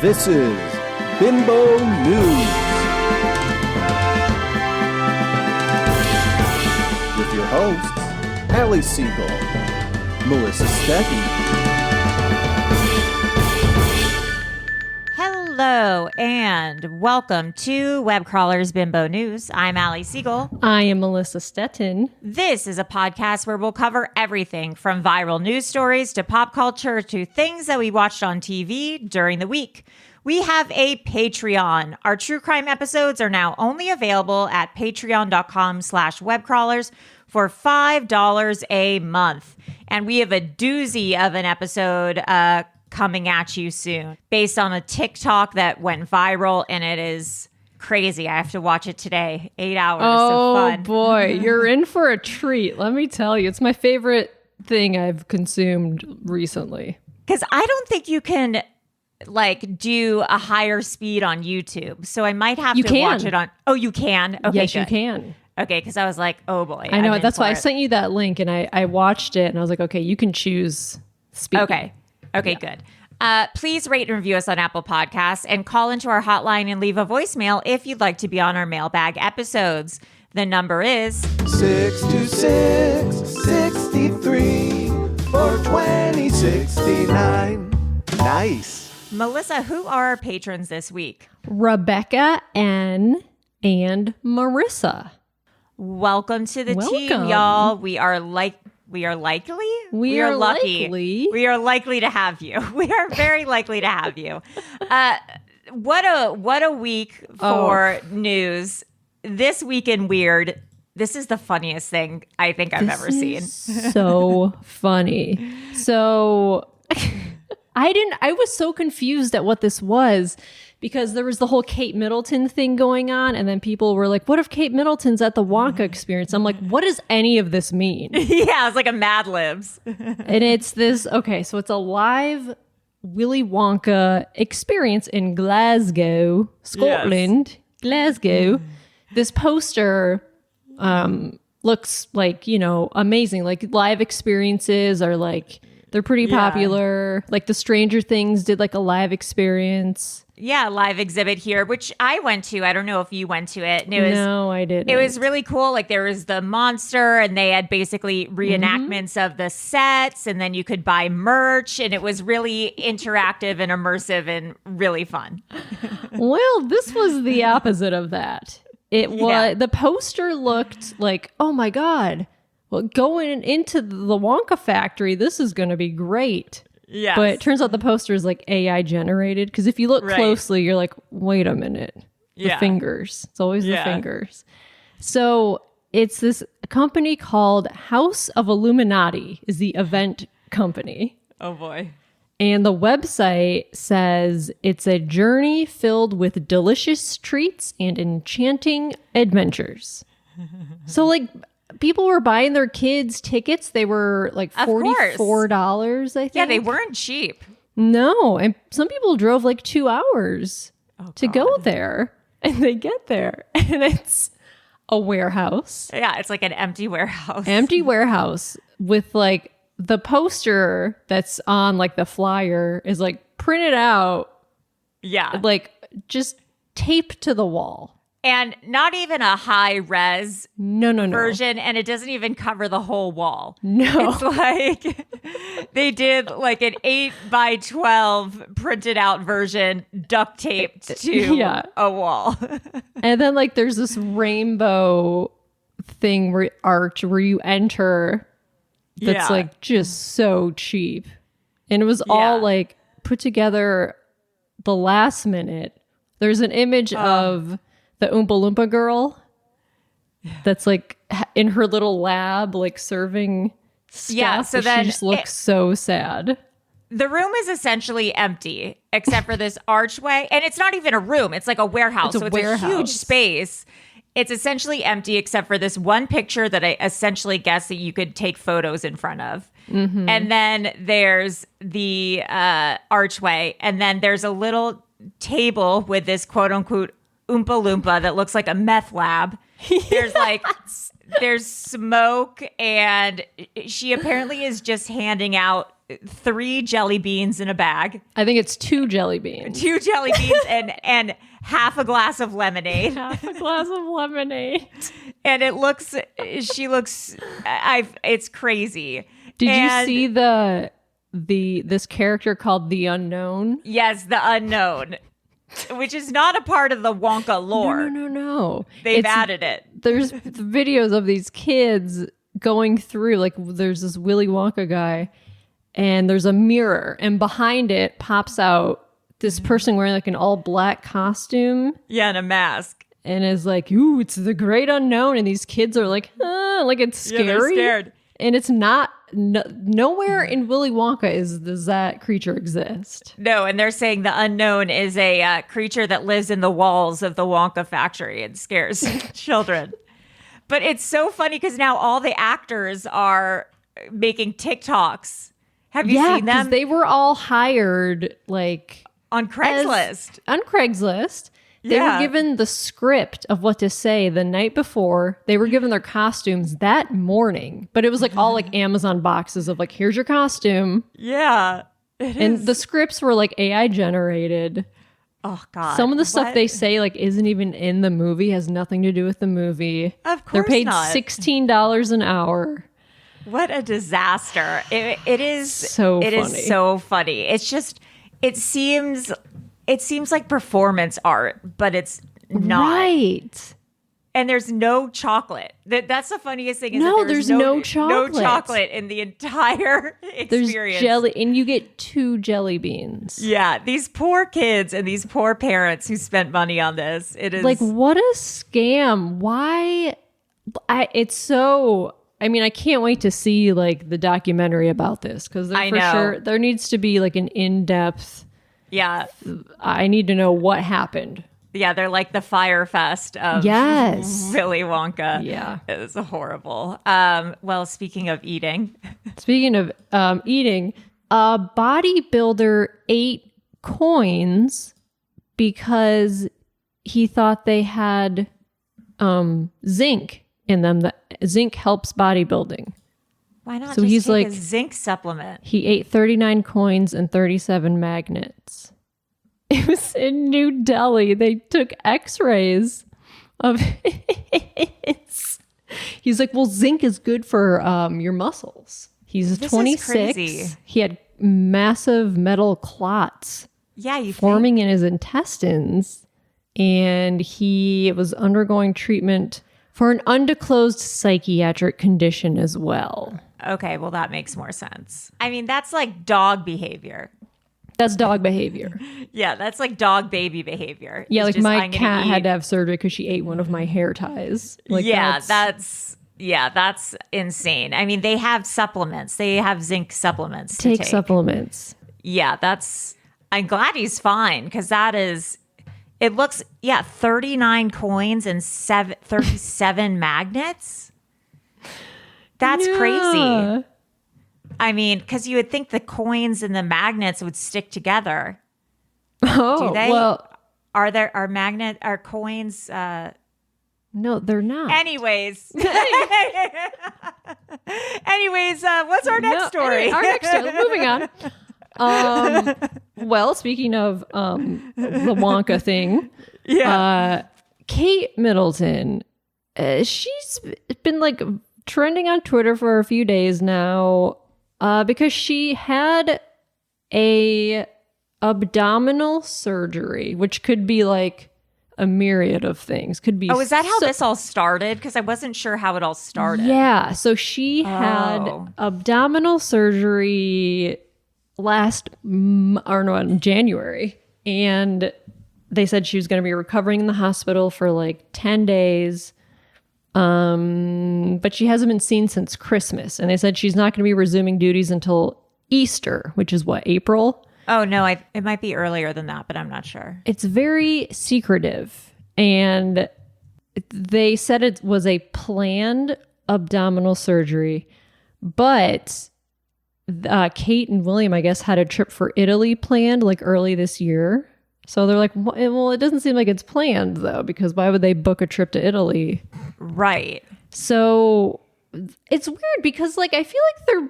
This is Bimbo News with your hosts, Allie Siegel, Melissa Stetty. Hello and welcome to Webcrawler's Bimbo News. I'm Allie Siegel. I am Melissa Stetton. This is a podcast where we'll cover everything from viral news stories to pop culture to things that we watched on TV during the week. We have a Patreon. Our true crime episodes are now only available at patreon.com/webcrawlers for $5 a month. And we have a doozy of an episode coming at you soon based on a TikTok that went viral, and it is crazy. I have to watch it today. 8 hours of fun. Oh boy, you're in for a treat. Let me tell you, it's my favorite thing I've consumed recently. Because I don't think you can do a higher speed on YouTube. So I might have to watch it on. Oh, you can? Okay, yes, good. you can. Okay, because I was like, oh boy. I know. That's why I sent you that link, and I watched it, and I was like, okay, you can choose speed. Okay, good. Please rate and review us on Apple Podcasts and call into our hotline and leave a voicemail if you'd like to be on our mailbag episodes. The number is 626-63-420-69. Nice. Melissa, who are our patrons this week? Rebecca N. and Marissa. Welcome to the team, y'all. We are lucky. We are likely to have you. We are very likely to have you. What a week for news. This week in Weird. This is the funniest thing I think I've ever seen. So funny. So I was so confused at what this was, because there was the whole Kate Middleton thing going on, and then people were like, what if Kate Middleton's at the Wonka experience? I'm like, what does any of this mean? Yeah, it's like a Mad Libs. And it's this, okay, so it's a live Willy Wonka experience in Glasgow, Scotland. Yes. Glasgow. This poster looks like, amazing. Like, live experiences are like, they're pretty popular. Like, the Stranger Things did like a live experience. Yeah, live exhibit here, which I went to. I don't know if you went to it. And No, I didn't. It was really cool. Like, there was the monster, and they had basically reenactments of the sets, and then you could buy merch, and it was really interactive and immersive and really fun. Well, this was the opposite of that. It was the poster looked like, oh my God, well, going into the Wonka factory, this is going to be great. Yeah, but it turns out the poster is like AI generated, because if you look closely, you're like, wait a minute, the fingers. It's always the fingers. So it's this company called House of Illuminati is the event company. Oh boy. And the website says it's a journey filled with delicious treats and enchanting adventures. So like, people were buying their kids tickets. They were like $44, I think. Yeah, they weren't cheap. No. And some people drove like 2 hours to go there. And they get there, and it's a warehouse. Yeah, it's like an empty warehouse. Empty warehouse with like the poster that's on like the flyer is like printed out. Yeah. Like just taped to the wall. And not even a high-res version, and it doesn't even cover the whole wall. No. It's like they did like an 8x12 printed out version duct taped to a wall. And then like there's this rainbow thing arch where you enter that's like just so cheap. And it was all like put together the last minute. There's an image of the Oompa Loompa girl that's like in her little lab, like serving stuff. Yeah, so then she just looks so sad. The room is essentially empty except for this archway. And it's not even a room. It's like a warehouse. It's a huge space. It's essentially empty except for this one picture that I essentially guess that you could take photos in front of. Mm-hmm. And then there's the archway. And then there's a little table with this quote unquote Oompa Loompa that looks like a meth lab. There's like there's smoke, and she apparently is just handing out 3 jelly beans in a bag. I think it's 2 jelly beans. 2 jelly beans and half a glass of lemonade. Half a glass of lemonade. And it's crazy. Did you see this character called the Unknown? Yes, the Unknown, which is not a part of the Wonka lore. No. They've added it. There's videos of these kids going through, like there's this Willy Wonka guy, and there's a mirror, and behind it pops out this person wearing like an all black costume. Yeah, and a mask. And is like, ooh, it's the great unknown. And these kids are like, like it's scary. Yeah, they're scared. And it's not, nowhere in Willy Wonka does that creature exist. No, and they're saying the Unknown is a creature that lives in the walls of the Wonka factory and scares children. But it's so funny because now all the actors are making TikToks. Have you seen them? They were all hired like on Craigslist. They were given the script of what to say the night before. They were given their costumes that morning, but it was like all like Amazon boxes of like, here's your costume. Yeah. And the scripts were like AI generated. Oh God. Some of the stuff they say like isn't even in the movie, has nothing to do with the movie. Of course they're paid not. $16 an hour. What a disaster. It is so funny. It is so funny. It's just it seems like performance art, but it's not. Right. And there's no chocolate. That's the funniest thing. Is no, that there's no chocolate. No chocolate in the entire experience. There's jelly, and you get 2 jelly beans. Yeah, these poor kids and these poor parents who spent money on this. It is like, what a scam. Why? It's so... I mean, I can't wait to see like the documentary about this, because sure there needs to be like an in-depth. Yeah, I need to know what happened. Yeah, they're like the Fire Fest of Willy Wonka. Yeah, it was horrible. Well, speaking of eating, a bodybuilder ate coins because he thought they had zinc in them. That zinc helps bodybuilding. Why not so just he's take like, a zinc supplement? He ate 39 coins and 37 magnets. It was in New Delhi. They took x-rays of his. He's like, well, zinc is good for your muscles. He's 26. He had massive metal clots forming in his intestines. And he was undergoing treatment for an undisclosed psychiatric condition as well. Okay, well, that makes more sense. I mean, that's like dog behavior. That's dog behavior. Yeah, that's like dog baby behavior. Yeah, like my cat had to have surgery because she ate one of my hair ties. Like that's insane. I mean, they have supplements. They have zinc supplements to take. Supplements. Yeah, I'm glad he's fine, because that is... It looks, 39 coins and 37 magnets. That's crazy. I mean, because you would think the coins and the magnets would stick together. Oh, do they? Well, are coins? No, they're not. Anyways, what's our next story? Our next story. Moving on. Well, speaking of the Wonka thing, Kate Middleton, she's been like trending on Twitter for a few days now because she had a abdominal surgery, which could be like a myriad of things. Could be. Oh, is that how this all started? Because I wasn't sure how it all started. Yeah, so she had abdominal surgery in January, and they said she was going to be recovering in the hospital for like 10 days, but she hasn't been seen since Christmas, and they said she's not going to be resuming duties until Easter, which is what, April? Oh no, it might be earlier than that, but I'm not sure. It's very secretive, and they said it was a planned abdominal surgery, but Kate and William, I guess, had a trip for Italy planned like early this year. So they're like, well, it doesn't seem like it's planned though, because why would they book a trip to Italy? Right. So it's weird because like I feel like they're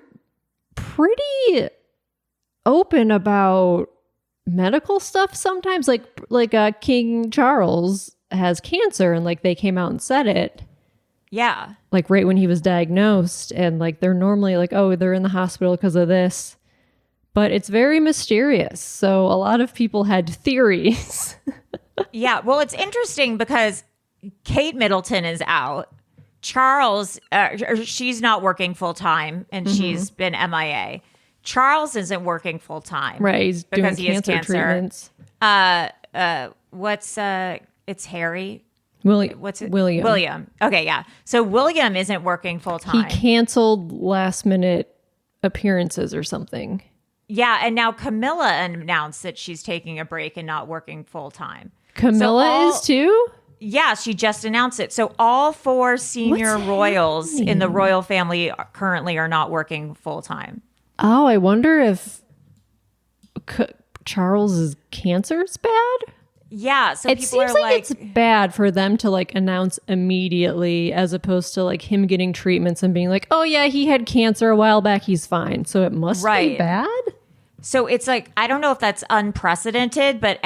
pretty open about medical stuff sometimes. Like King Charles has cancer and like they came out and said it. Yeah. Like right when he was diagnosed, and like they're normally like, oh, they're in the hospital because of this. But it's very mysterious. So a lot of people had theories. Yeah. Well, it's interesting because Kate Middleton is out. Charles, she's not working full time and she's been MIA. Charles isn't working full time. Right. He's because doing he has cancer treatments. It's Harry. William. William. Okay, yeah. So William isn't working full time. He canceled last minute appearances or something. Yeah, and now Camilla announced that she's taking a break and not working full time. Camilla is too? Yeah, she just announced it. So all 4 senior royals in the royal family currently are not working full time. Oh, I wonder if Charles's cancer is bad? Yeah, so it people seems are like it's bad for them to like announce immediately as opposed to like him getting treatments and being like, oh yeah, he had cancer a while back, he's fine. So it must be bad? So it's like, I don't know if that's unprecedented, but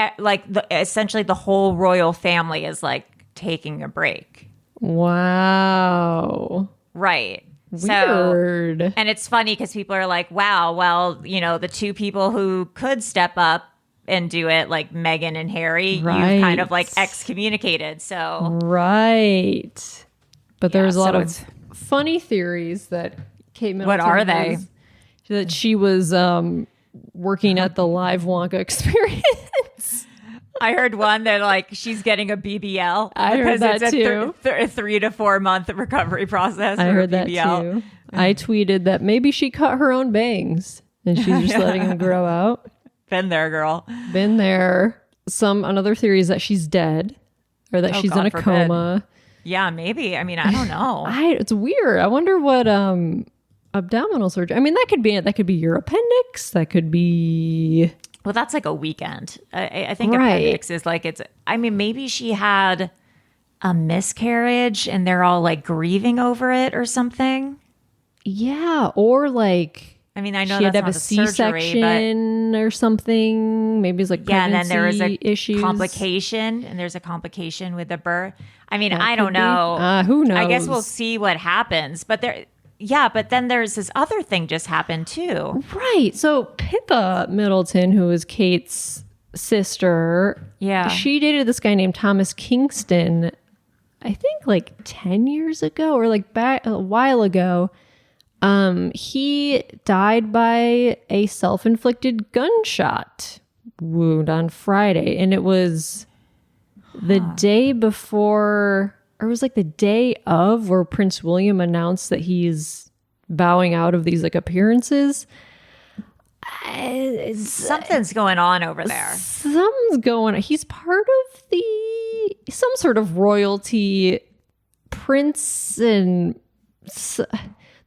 essentially the whole royal family is like taking a break. Wow. Right. Weird. So, and it's funny because people are like, wow, well, you know, the 2 people who could step up and do it, like Meghan and Harry, you've kind of like excommunicated. So right. But there's a lot of funny theories that Kate Middleton what are they? That she was working at the live Wonka experience. I heard one that like she's getting a BBL. I heard that too. A 3 to 4 month recovery process. I heard that too. I tweeted that maybe she cut her own bangs and she's just letting them grow out. Been there, girl. Been there. Another theory is that she's dead or that she's in a coma. Yeah, maybe. I mean, I don't know. It's weird. I wonder what abdominal surgery. I mean, that could be your appendix. That could be. Well, that's like a weekend. I think appendix is like maybe she had a miscarriage and they're all like grieving over it or something. Yeah, or like. I mean, I know she had to have a C-section or something. Maybe it's like pregnancy and then there was a issues. complication, and there's a complication with the birth. I mean, I don't know. Who knows? I guess we'll see what happens. But but then there's this other thing just happened too. Right. So Pippa Middleton, who is Kate's sister, she dated this guy named Thomas Kingston, I think like 10 years ago or like back a while ago. He died by a self-inflicted gunshot wound on Friday. And it was the day before, or it was like the day of, where Prince William announced that he's bowing out of these like appearances. Something's going on over there. Something's going on. He's part of some sort of royalty prince and...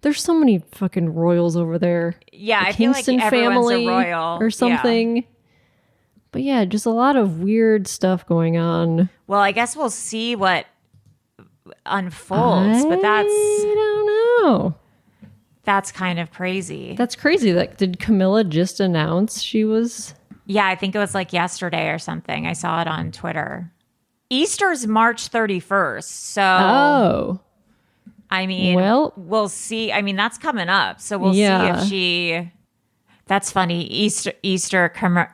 There's so many fucking royals over there. Yeah, the I feel Kingston like everyone's family a royal or something. Yeah. But yeah, just a lot of weird stuff going on. Well, I guess we'll see what unfolds, but I don't know. That's kind of crazy. That's crazy. Like, did Camilla just announce she was? Yeah, I think it was like yesterday or something. I saw it on Twitter. Easter's March 31st, so I mean, well, we'll see. I mean, that's coming up. So we'll see if that's funny. Easter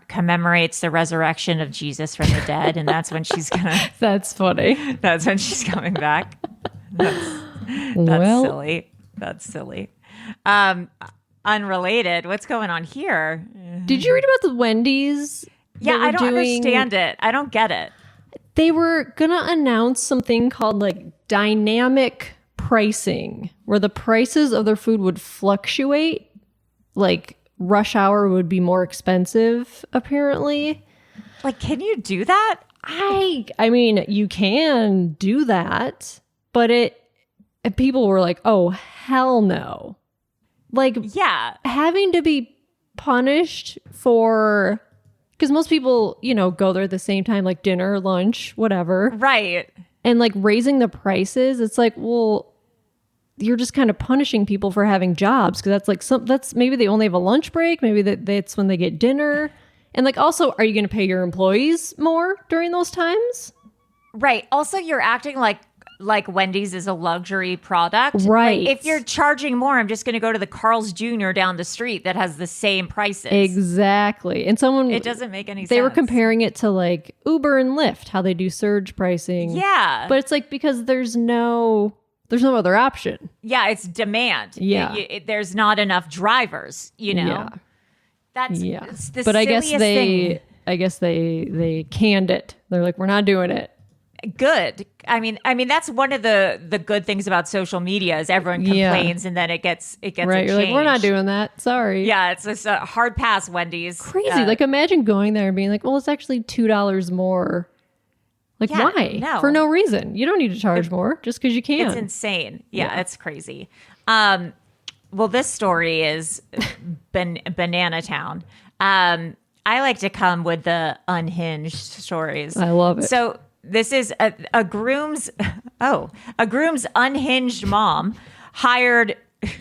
commemorates the resurrection of Jesus from the dead. And that's when she's going to. That's funny. That's when she's coming back. That's silly. That's silly. Unrelated. What's going on here? Did you read about the Wendy's? Yeah, I don't understand it. I don't get it. They were going to announce something called like dynamic pricing, where the prices of their food would fluctuate. Like rush hour would be more expensive, apparently. Like, can you do that? I mean, you can do that, but people were like, oh, hell no. Like, yeah, having to be punished for, because most people, go there at the same time, like dinner, lunch, whatever. Right. And like raising the prices, it's like, well, you're just kind of punishing people for having jobs, because that's like that's maybe they only have a lunch break, maybe that's when they get dinner. And like, also, are you going to pay your employees more during those times? Right. Also, you're acting like Wendy's is a luxury product. Right. Like, if you're charging more, I'm just going to go to the Carl's Jr. down the street that has the same prices. Exactly. And it doesn't make any sense. They were comparing it to like Uber and Lyft, how they do surge pricing. Yeah. But it's like, because there's no other option. Yeah, it's demand. Yeah. There's not enough drivers, you know. Yeah. That's the but I guess thing. they canned it. They're like, we're not doing it. Good. I mean that's one of the good things about social media is everyone complains and then it gets right. You're like, we're not doing that. Sorry. Yeah, it's a hard pass, Wendy's. Crazy. Like, imagine going there and being like, well, it's actually $2 more. Like, why? No. For no reason. You don't need to charge more just because you can. It's insane. Yeah, it's crazy. Well, this story is Banana Town. I like to come with the unhinged stories. I love it. So this is a groom's unhinged mom hired.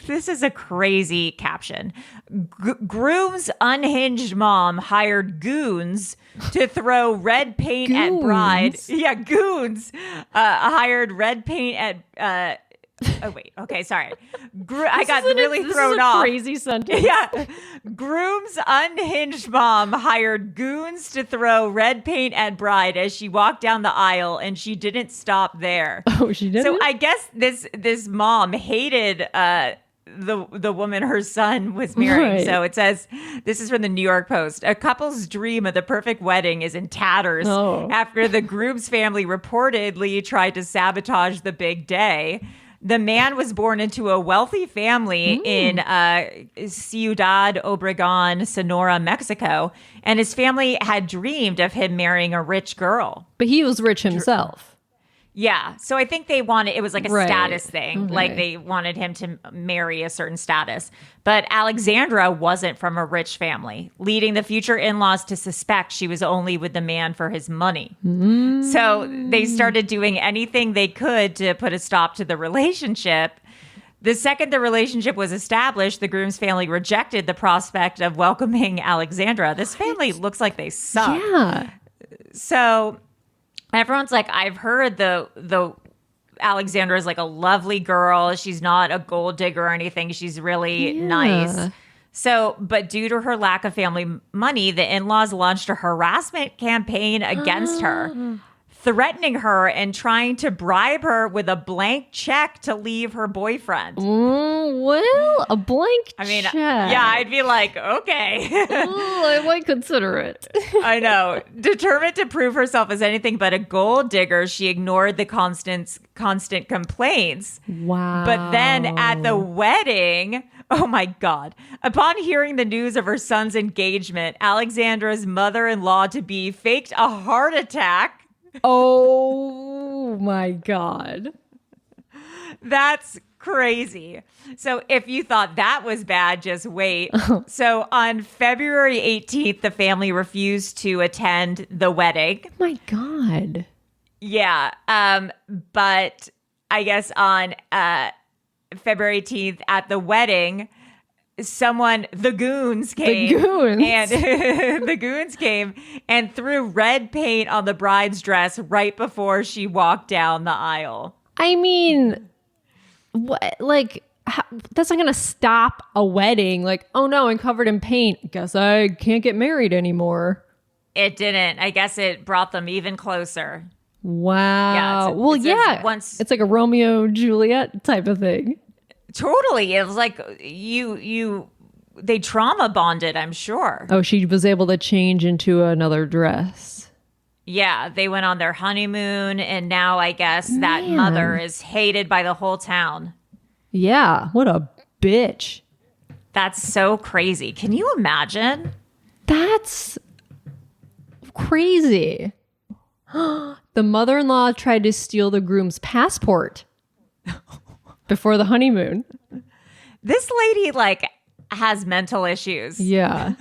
This is a crazy caption. Groom's unhinged mom hired goons to throw red paint at bride. Yeah, goons hired red paint at. Oh wait. Okay, sorry. I got really thrown off. Crazy sentence. Yeah. Groom's unhinged mom hired goons to throw red paint at bride as she walked down the aisle, and she didn't stop there. Oh, she didn't? So I guess this mom hated the woman her son was marrying. Right. So it says, this is from the New York Post. A couple's dream of the perfect wedding is in tatters after the groom's family reportedly tried to sabotage the big day. The man was born into a wealthy family in Ciudad Obregón, Sonora, Mexico, and his family had dreamed of him marrying a rich girl. But he was rich himself. Yeah. So I think it was like a status thing. Okay. Like they wanted him to marry a certain status. But Alexandra wasn't from a rich family, leading the future in-laws to suspect she was only with the man for his money. So they started doing anything they could to put a stop to the relationship. The second the relationship was established, the groom's family rejected the prospect of welcoming Alexandra. This family looks like they suck. Yeah. So everyone's like, I've heard the Alexandra is like a lovely girl. She's not a gold digger or anything. She's really nice. So, but due to her lack of family money, the in-laws launched a harassment campaign against her, threatening her and trying to bribe her with a blank check to leave her boyfriend. Well, a blank check. Yeah, I'd be like, okay. I might consider it. I know. Determined to prove herself as anything but a gold digger, she ignored the constant complaints. Wow. But then at the wedding, oh my God, upon hearing the news of her son's engagement, Alexandra's mother-in-law-to-be faked a heart attack. Oh my God. That's crazy. So if you thought that was bad, just wait. So on February 18th, the family refused to attend the wedding. Oh my God. Yeah. But I guess on February 18th at the wedding, the goons came. And the goons came and threw red paint on the bride's dress right before she walked down the aisle. I mean, what? Like, that's not going to stop a wedding. Like, oh no, I'm covered in paint. Guess I can't get married anymore. It didn't. I guess it brought them even closer. Wow. Yeah. It's like a Romeo and Juliet type of thing. Totally. It was like they trauma bonded, I'm sure. Oh, she was able to change into another dress. Yeah, they went on their honeymoon, and now I guess that mother is hated by the whole town. Yeah, what a bitch. That's so crazy. Can you imagine? That's crazy. The mother-in-law tried to steal the groom's passport before the honeymoon. This lady, has mental issues. Yeah.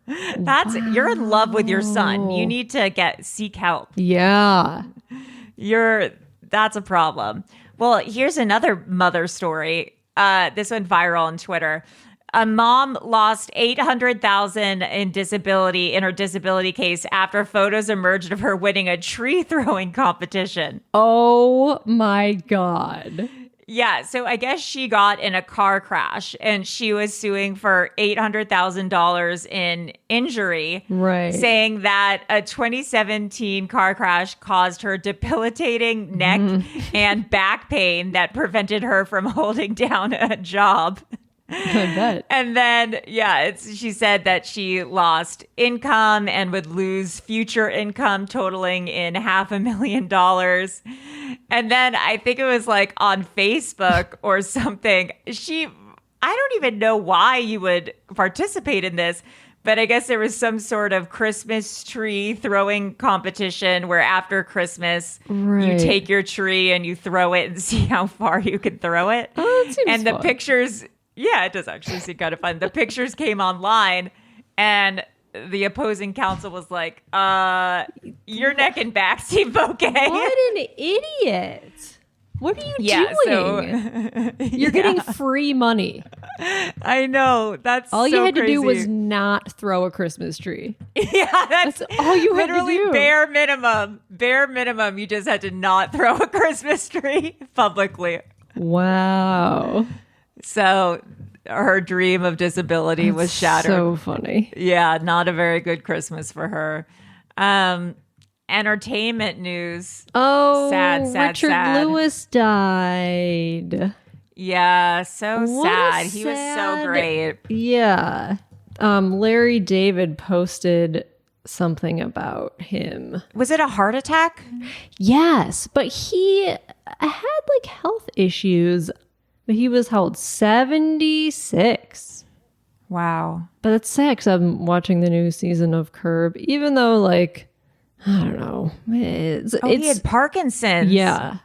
You're in love with your son. You need to seek help. Yeah. That's a problem. Well, here's another mother story. This went viral on Twitter. A mom lost $800,000 in her disability case after photos emerged of her winning a tree throwing competition. Oh my God. Yeah, so I guess she got in a car crash and she was suing for $800,000 in injury, right? Saying that a 2017 car crash caused her debilitating neck and back pain that prevented her from holding down a job. I bet. And then, she said that she lost income and would lose future income totaling in $500,000. And then I think it was like on Facebook or something. I don't even know why you would participate in this, but I guess there was some sort of Christmas tree throwing competition where after Christmas, you take your tree and you throw it and see how far you can throw it. Oh, that seems and the fun. Pictures... Yeah, it does actually seem kind of fun. The pictures came online and the opposing counsel was like, your neck and back seem okay. What an idiot. What are you doing? You're getting free money. I know. That's all so you had crazy. to do was not throw a Christmas tree. Yeah, that's all you had literally to do. Bare minimum. Bare minimum. You just had to not throw a Christmas tree publicly. Wow. So her dream of disability was shattered. So funny. Yeah, not a very good Christmas for her. Entertainment news. Oh, sad, Richard Lewis died. Yeah, so What sad. a He was so great. Yeah. Larry David posted something about him. Was it a heart attack? Yes, but he had like health issues. But he was how old? 76. Wow. But that's sad because I'm watching the new season of Curb, even though, like, I don't know. He had Parkinson's. Yeah.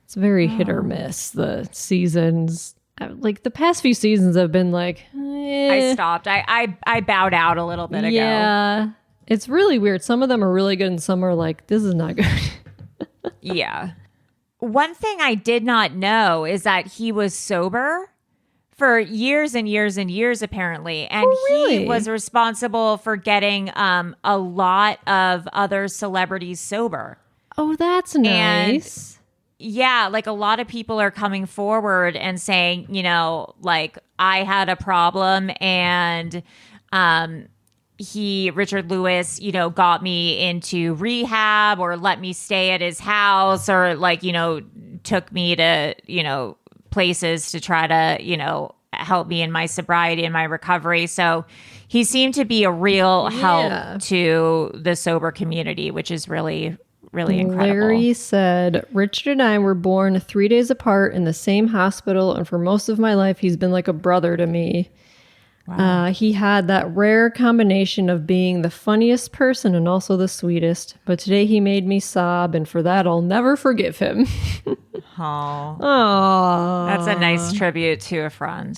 It's very hit or miss, the seasons. Like, the past few seasons have been like, I stopped. I bowed out a little bit ago. Yeah. It's really weird. Some of them are really good and some are like, this is not good. Yeah. One thing I did not know is that he was sober for years and years and years, apparently. And really? He was responsible for getting a lot of other celebrities sober. Oh, that's nice. Yeah, like a lot of people are coming forward and saying, like I had a problem and Richard Lewis, got me into rehab or let me stay at his house or like, took me to, places to try to, help me in my sobriety and my recovery. So he seemed to be a real help to the sober community, which is really, really incredible. Larry said, Richard and I were born 3 days apart in the same hospital. And for most of my life, he's been like a brother to me. Wow. He had that rare combination of being the funniest person and also the sweetest. But today he made me sob, and for that I'll never forgive him. Oh, that's a nice tribute to a friend.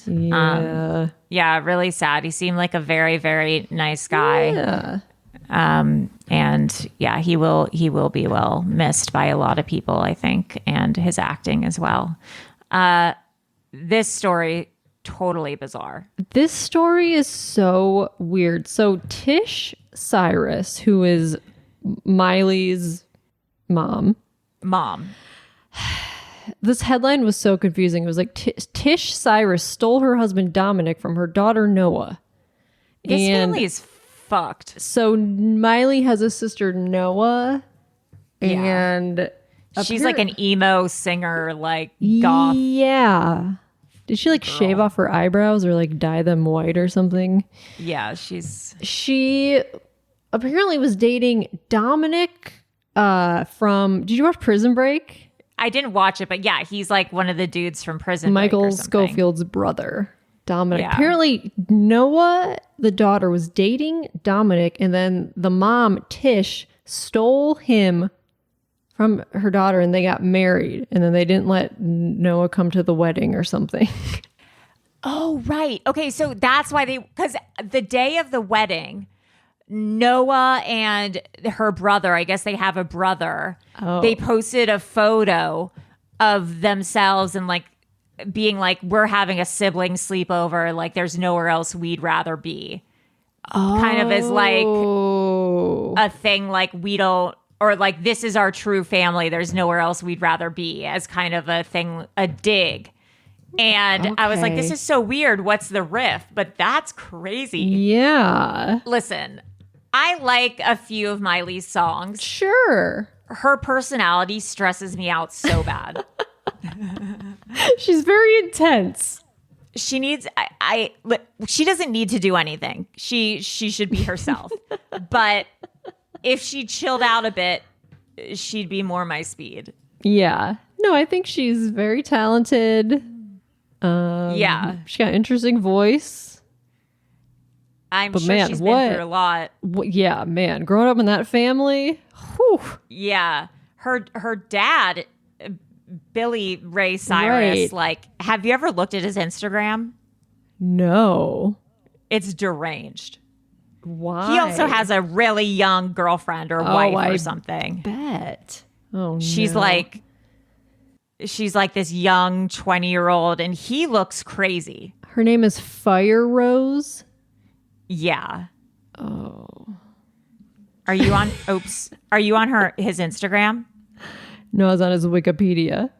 Yeah, really sad. He seemed like a very, very nice guy. Yeah. And yeah, he will be well missed by a lot of people, I think, and his acting as well. This story. Totally bizarre. This story is so weird. So Tish Cyrus, who is Miley's mom. This headline was so confusing. It was like Tish Cyrus stole her husband Dominic from her daughter Noah. This family is fucked. So Miley has a sister Noah, and she's like an emo singer, like goth. Yeah. Did she like shave off her eyebrows or like dye them white or something? Yeah, she apparently was dating Dominic from, did you watch Prison Break? I didn't watch it, but yeah, he's like one of the dudes from Prison Break. Michael Scofield's brother, Dominic. Yeah. Apparently Noah, the daughter, was dating Dominic, and then the mom, Tish, stole him from her daughter and they got married, and then they didn't let Noah come to the wedding or something. Oh, right. Okay, so that's why because the day of the wedding, Noah and her brother, I guess they have a brother, they posted a photo of themselves and like being like, we're having a sibling sleepover, like there's nowhere else we'd rather be. Kind of as like a thing, like we don't, or like this is our true family, there's nowhere else we'd rather be, as kind of a thing, a dig. And I was like, this is so weird. What's the riff? But that's crazy. Yeah. Listen, I like a few of Miley's songs. Sure. Her personality stresses me out so bad. She's very intense. She needs, she doesn't need to do anything. She should be herself. But if she chilled out a bit, she'd be more my speed. Yeah. No, I think she's very talented. Yeah. She got an interesting voice. I'm sure she's been through a lot. Yeah, man. Growing up in that family. Whew. Yeah. Her dad, Billy Ray Cyrus, like, have you ever looked at his Instagram? No. It's deranged. Why? He also has a really young girlfriend or wife or something. Bet. Oh, she's like this young 20-year-old, and he looks crazy. Her name is Fire Rose. Yeah. Oh. Are you on? Are you on his Instagram? No, I was on his Wikipedia.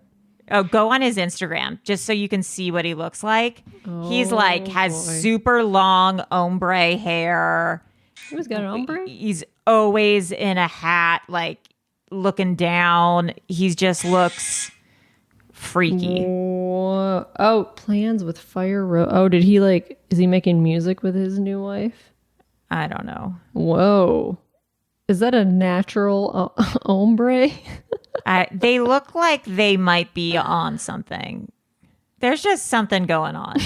Oh, go on his Instagram just so you can see what he looks like. He's like has super long ombre hair. He's got an ombre? He's always in a hat, like looking down. He just looks freaky. Oh, plans with Fire Rose. Oh, is he making music with his new wife? I don't know. Whoa. Is that a natural ombre? They look like they might be on something. There's just something going on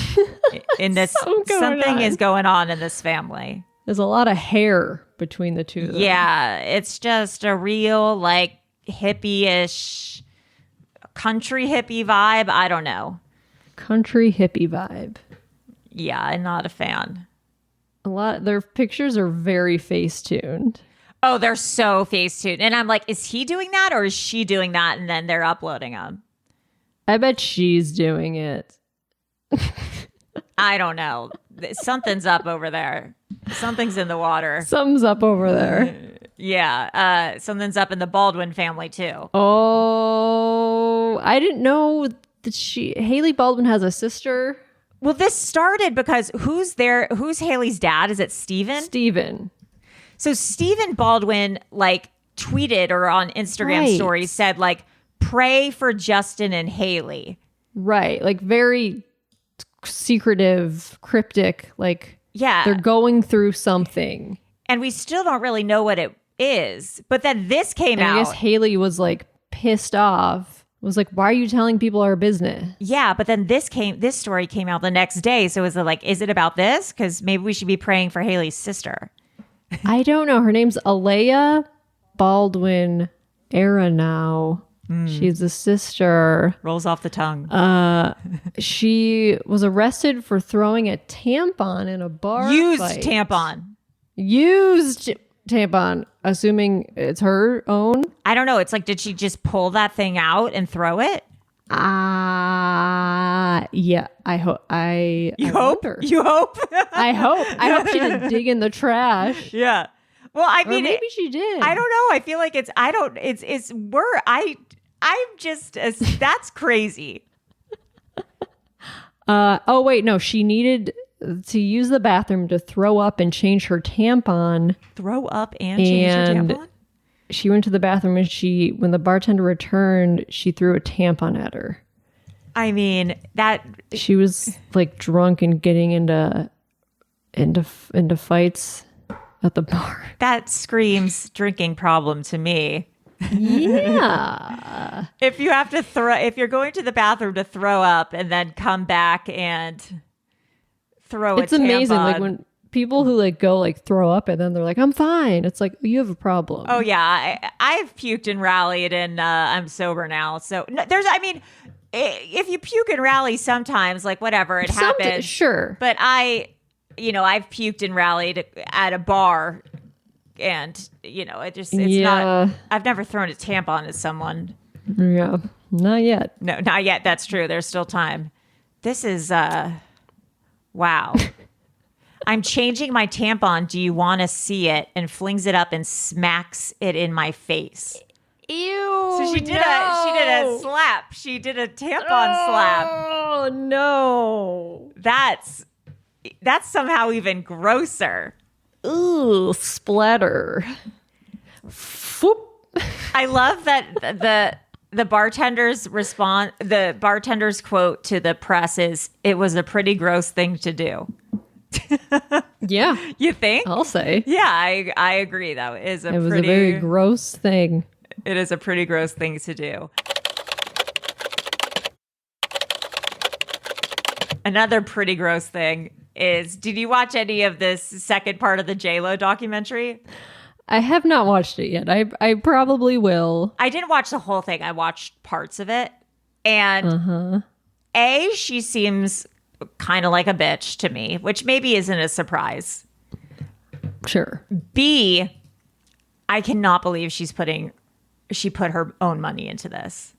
in this. Something is going on in this family. There's a lot of hair between the two of them. Yeah, it's just a real like hippie-ish, country hippie vibe. I don't know. Country hippie vibe. Yeah, I'm not a fan. Their pictures are very face-tuned. Oh, they're so face-tuned. And I'm like, is he doing that or is she doing that? And then they're uploading them. I bet she's doing it. I don't know. Something's up over there. Something's in the water. Something's up over there. Yeah. Something's up in the Baldwin family too. Oh, I didn't know that Haley Baldwin has a sister. Well, this started because who's Haley's dad? Is it Steven? Steven. So Stephen Baldwin like tweeted or on Instagram stories said like, pray for Justin and Haley. Right. Like very secretive, cryptic, like they're going through something. And we still don't really know what it is. But then this came out. I guess Haley was like pissed off. Was like, why are you telling people our business? Yeah, but then this story came out the next day. So is it like, is it about this? Because maybe we should be praying for Haley's sister. I don't know. Her name's Alea Baldwin Aronow. She's a sister. Rolls off the tongue. She was arrested for throwing a tampon in a bar. Used tampon, assuming it's her own. I don't know. It's like, did she just pull that thing out and throw it? Yeah. I hope. You hope? I hope she didn't dig in the trash. Yeah. Well, I mean, maybe she did. I don't know. I feel like that's crazy. Oh wait, no. She needed to use the bathroom to throw up and change her tampon. Throw up and change her tampon? She went to the bathroom and when the bartender returned, she threw a tampon at her. I mean, she was like drunk and getting into fights at the bar. That screams drinking problem to me. Yeah. If you're going to the bathroom to throw up and then come back and throw it's amazing. Like when people who like go like throw up and then they're like, I'm fine. It's like, you have a problem. Oh yeah. I've puked and rallied and I'm sober now. So if you puke and rally sometimes, like whatever, it happens. Sure. But I've puked and rallied at a bar and it's not, I've never thrown a tampon at someone. Yeah. Not yet. No, not yet. That's true. There's still time. This is wow. I'm changing my tampon. Do you want to see it? And flings it up and smacks it in my face. Ew. So she did a slap. She did a tampon slap. Oh no. That's somehow even grosser. Ooh, splatter. Foop. I love that the bartender's quote to the press is, "It was a pretty gross thing to do." Yeah. You think? I'll say. Yeah, I agree though. It was a very gross thing. It is a pretty gross thing to do. Another pretty gross thing is, did you watch any of this second part of the J-Lo documentary? I have not watched it yet. I probably will. I didn't watch the whole thing. I watched parts of it. And she seems kind of like a bitch to me, which maybe isn't a surprise. Sure. B, I cannot believe she put her own money into this.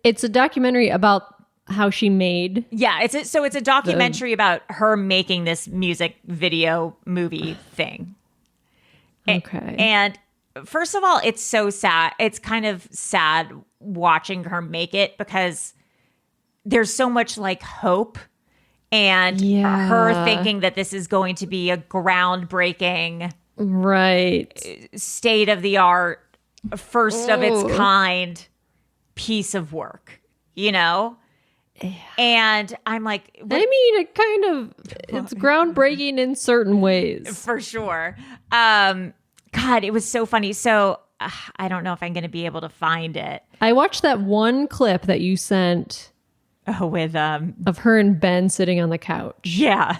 It's a documentary about how she made. Yeah, it's a documentary about her making this music video movie thing. Okay. And first of all, it's so sad. It's kind of sad watching her make it because there's so much like hope and her thinking that this is going to be a groundbreaking, state of the art, first of its kind piece of work, you know? And I'm like, I mean, it's groundbreaking in certain ways. For sure. God, it was so funny. So I don't know if I'm going to be able to find it. I watched that one clip that you sent with of her and Ben sitting on the couch. Yeah.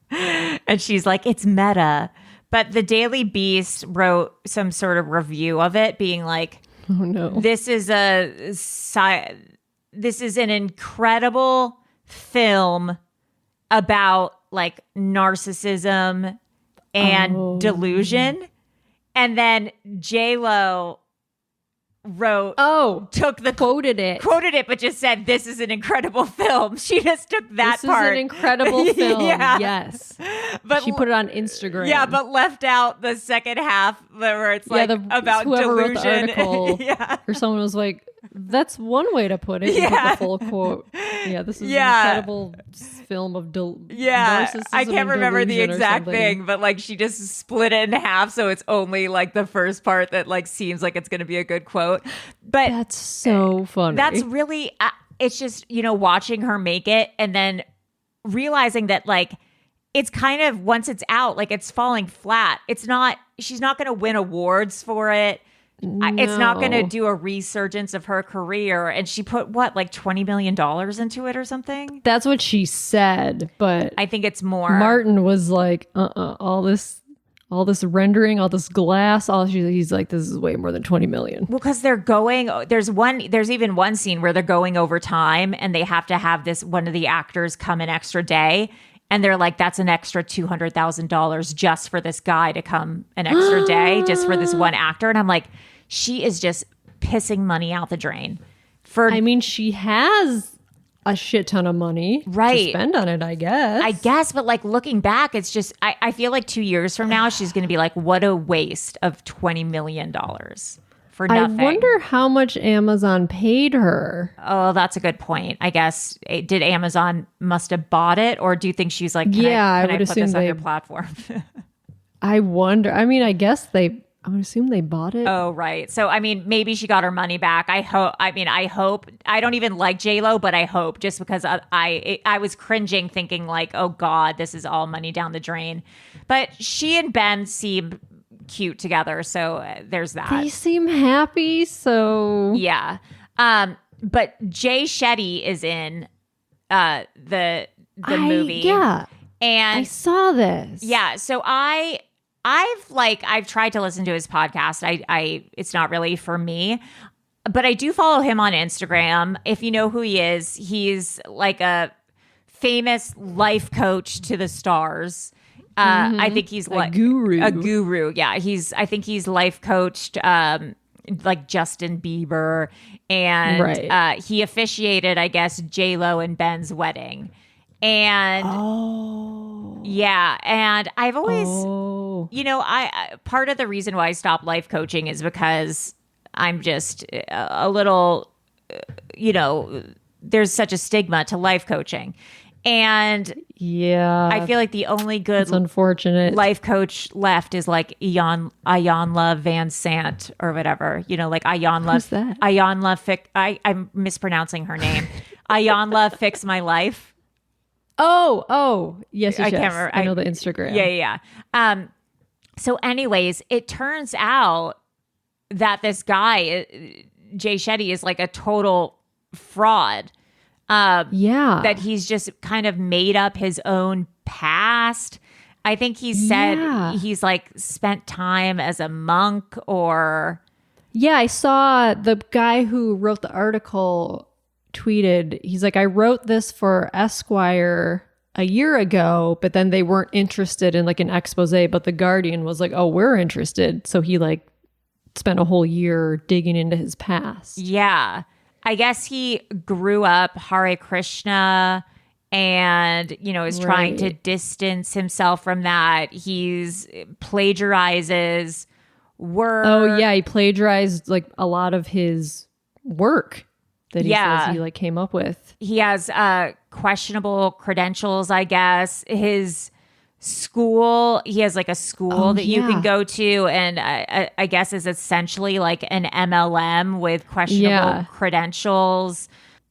And she's like, it's meta. But the Daily Beast wrote some sort of review of it being like, oh no, this is an incredible film about like narcissism and delusion. And then J-Lo quoted it, but just said, this is an incredible film. She just took that part. This is an incredible film. Yeah. Yes. But she put it on Instagram. Yeah, but left out the second half where it's like about whoever delusion. wrote the article, Yeah. Or someone was like, that's one way to put it. You put the full quote. Yeah, this is an incredible film of narcissism. I can't remember the exact thing, but like she just split it in half, so it's only like the first part that like seems like it's going to be a good quote. But that's so funny. That's really, it's just, you know, watching her make it and then realizing that like it's kind of, once it's out, like it's falling flat. She's not going to win awards for it. No. It's not going to do a resurgence of her career. And she put what, like $20 million into it or something? That's what she said, but I think it's more. Martin was like, all this rendering, all this glass, he's like, this is way more than 20 million. Well, because there's even one scene where they're going over time and they have to have one of the actors come an extra day. And they're like, that's an extra $200,000 just for this guy to come an extra day, just for this one actor. And I'm like, she is just pissing money out the drain. I mean, she has a shit ton of money to spend on it, I guess. But like looking back, it's just, I feel like 2 years from now, she's going to be like, what a waste of $20 million for nothing. I wonder how much Amazon paid her. Oh, that's a good point. I guess, did Amazon must have bought it? Or do you think she's like, can I put this on your platform? I wonder. I mean, I would assume they bought it. Oh, right. So, I mean, maybe she got her money back. I hope. I don't even like J-Lo, but I hope, just because I was cringing thinking like, oh God, this is all money down the drain. But she and Ben seem cute together. So there's that. They seem happy. So yeah. But Jay Shetty is in the movie. Yeah. And I saw this. Yeah. So I've tried to listen to his podcast. It's not really for me, but I do follow him on Instagram. If you know who he is, he's like a famous life coach to the stars. I think he's like a guru. Yeah. I think he's life coached like Justin Bieber, and he officiated, I guess, J-Lo and Ben's wedding. And yeah, and I've always, I part of the reason why I stopped life coaching is because I'm just a little, there's such a stigma to life coaching. And I feel like the only good unfortunate life coach left is like Ayanla Van Sant or whatever, like Ayanla. Who's that? I'm mispronouncing her name. Ayanla Fix My Life. Oh, yes. I can't remember. I know the Instagram. Yeah. So anyways, it turns out that this guy, Jay Shetty, is like a total fraud. That he's just kind of made up his own past. I think he said he's like spent time as a monk or... Yeah, I saw the guy who wrote the article tweeted, he's like, I wrote this for Esquire a year ago, but then they weren't interested in like an expose, but the Guardian was like, oh, we're interested. So he like spent a whole year digging into his past. Yeah. I guess he grew up Hare Krishna and, is trying to distance himself from that. He's plagiarizes work. Oh, yeah. He plagiarized like a lot of his work that he says he like came up with. He has questionable credentials, I guess. His school, he has like a school that you can go to, and I guess is essentially like an MLM with questionable credentials.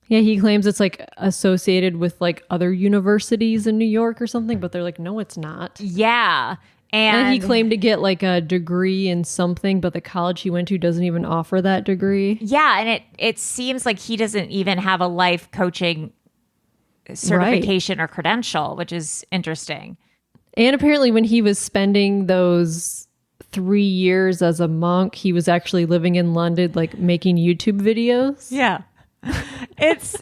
Yeah, he claims it's like associated with like other universities in New York or something, but they're like, no, it's not. Yeah. And he claimed to get like a degree in something, but the college he went to doesn't even offer that degree. Yeah, and it seems like he doesn't even have a life coaching certification or credential, which is interesting. And apparently when he was spending those 3 years as a monk, he was actually living in London, like making YouTube videos. Yeah. It's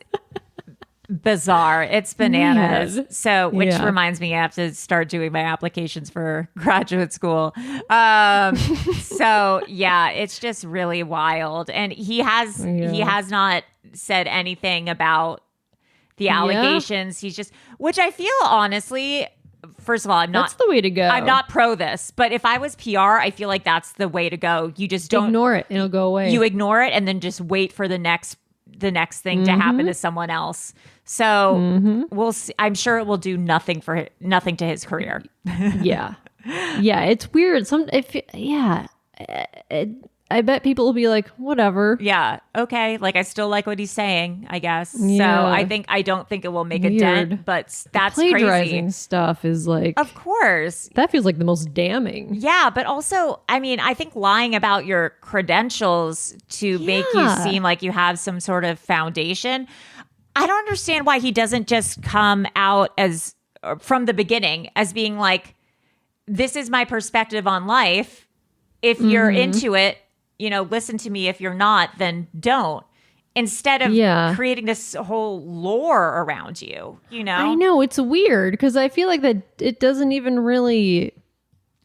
bizarre. It's bananas. Yeah. So, which reminds me, I have to start doing my applications for graduate school. So yeah, it's just really wild. And he has not said anything about the allegations. He's just, which I feel honestly, first of all, that's the way to go. I'm not pro this, but if I was PR, I feel like that's the way to go. You just don't ignore it; it'll go away. You ignore it and then just wait for the next thing to happen to someone else. So we'll see. I'm sure it will do nothing to his career. Yeah, it's weird. I bet people will be like, whatever. Yeah. Okay. Like, I still like what he's saying, I guess. Yeah. So I don't think it will make a dent, but that's plagiarizing crazy. Stuff is like, of course, that feels like the most damning. Yeah. But also, I mean, I think lying about your credentials to make you seem like you have some sort of foundation. I don't understand why he doesn't just come out as from the beginning as being like, this is my perspective on life. If you're into it, listen to me. If you're not, then don't. Instead of creating this whole lore around you, I know, it's weird because I feel like that it doesn't even really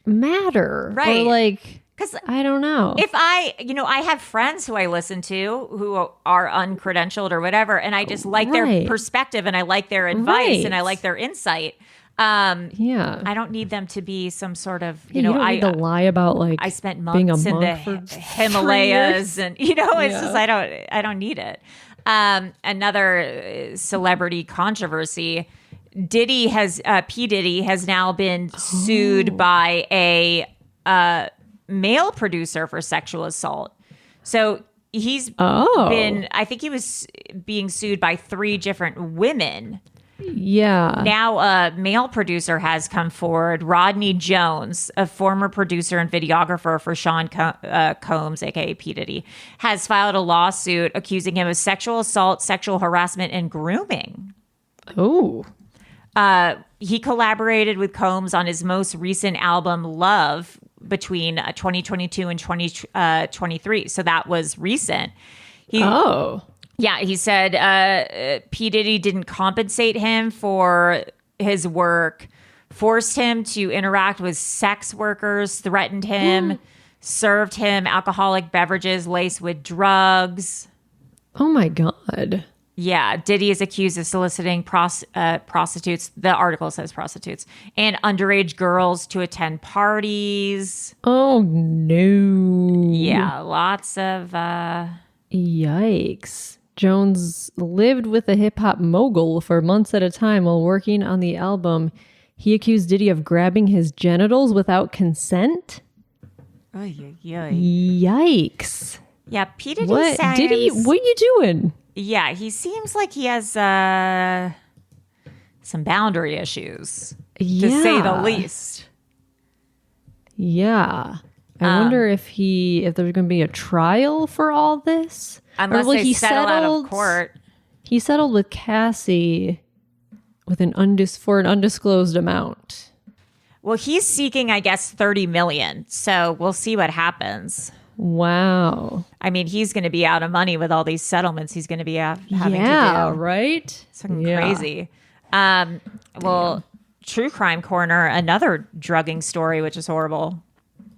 matter. Right. Or like, because I don't know. If I have friends who I listen to who are uncredentialed or whatever, and I just like their perspective and I like their advice and I like their insight. I don't need them to be some sort of, you don't need to lie about like I spent months in the Himalayas and it's just I don't need it. Another celebrity controversy. P. Diddy has now been sued by a male producer for sexual assault. So he's been, I think he was being sued by 3 different women. Yeah. Now a male producer has come forward, Rodney Jones, a former producer and videographer for Sean Combs, aka P. Diddy, has filed a lawsuit accusing him of sexual assault, sexual harassment, and grooming. Oh. He collaborated with Combs on his most recent album, Love, between 2022 and 2023. So that was recent. Yeah, he said P. Diddy didn't compensate him for his work, forced him to interact with sex workers, threatened him served him alcoholic beverages laced with drugs. Oh my God. Yeah, Diddy is accused of soliciting prostitutes. The article says prostitutes and underage girls to attend parties. Oh no. Yeah, lots of. Yikes. Jones lived with a hip hop mogul for months at a time while working on the album. He accused Diddy of grabbing his genitals without consent. Yikes. Yeah, P. Diddy What? sounds... Diddy, what are you doing? Yeah, he seems like he has some boundary issues, to say the least. Yeah. I wonder if there's going to be a trial for all this. Unless they settle out of court. He settled with Cassie with for an undisclosed amount. Well, he's seeking, I guess, $30 million. So we'll see what happens. Wow. I mean, he's going to be out of money with all these settlements he's going to be having to do. Right? It's fucking crazy. Well, True Crime Corner, another drugging story, which is horrible.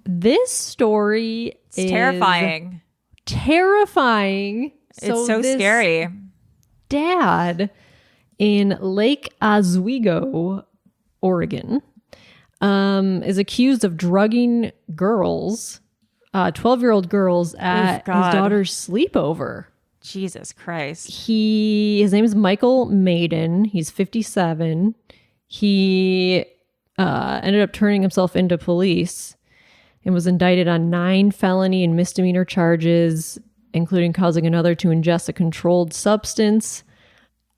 This story is terrifying. Terrifying. It's so scary. Dad in Lake Oswego, Oregon, is accused of drugging girls, 12-year-old girls at his daughter's sleepover. Jesus Christ. His name is Michael Maiden. He's 57. He ended up turning himself into police and was indicted on 9 felony and misdemeanor charges, including causing another to ingest a controlled substance.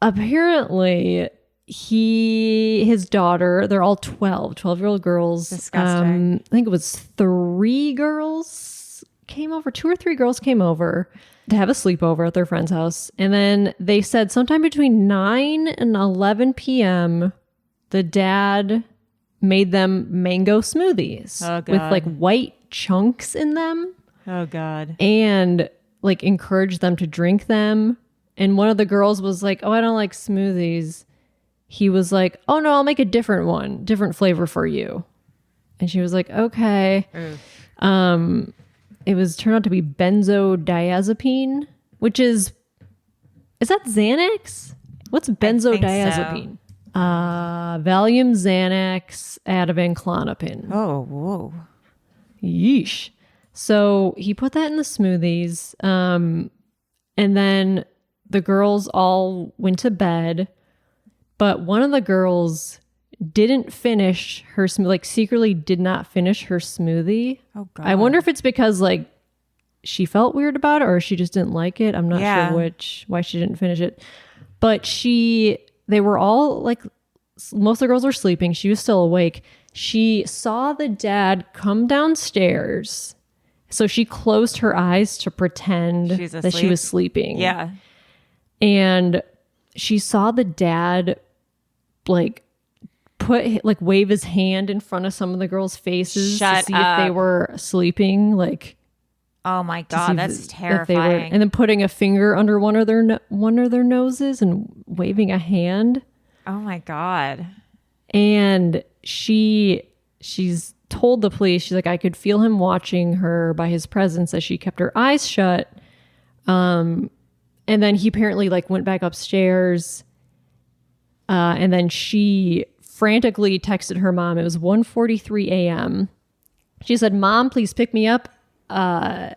Apparently, his daughter, they're all 12-year-old girls. Disgusting. I think it was 3 girls came over, 2 or 3 girls came over to have a sleepover at their friend's house. And then they said sometime between 9 and 11 p.m., the dad made them mango smoothies with like white chunks in them. Oh, God. And like encouraged them to drink them. And one of the girls was like, "Oh, I don't like smoothies." He was like, "Oh, no, I'll make a different flavor for you." And she was like, "Okay." It was turned out to be benzodiazepine, which is that Xanax? What's benzodiazepine? So. Valium, Xanax, Ativan, Klonopin. Oh, whoa. Yeesh. So he put that in the smoothies. And then the girls all went to bed. But one of the girls didn't finish her secretly did not finish her smoothie. Oh, God. I wonder if it's because like she felt weird about it or she just didn't like it. I'm not sure why she didn't finish it. But they were all like, most of the girls were sleeping. She was still awake. She saw the dad come downstairs. So she closed her eyes to pretend that she was sleeping. Yeah. And she saw the dad wave his hand in front of some of the girls' faces to see if they were sleeping. Like, oh my God, that's terrifying. And then putting a finger under one of their noses and waving a hand. Oh my God. And she's told the police, she's like, I could feel him watching her by his presence as she kept her eyes shut. And then he apparently went back upstairs. And then she frantically texted her mom. It was 1:43 a.m. She said, "Mom, please pick me up and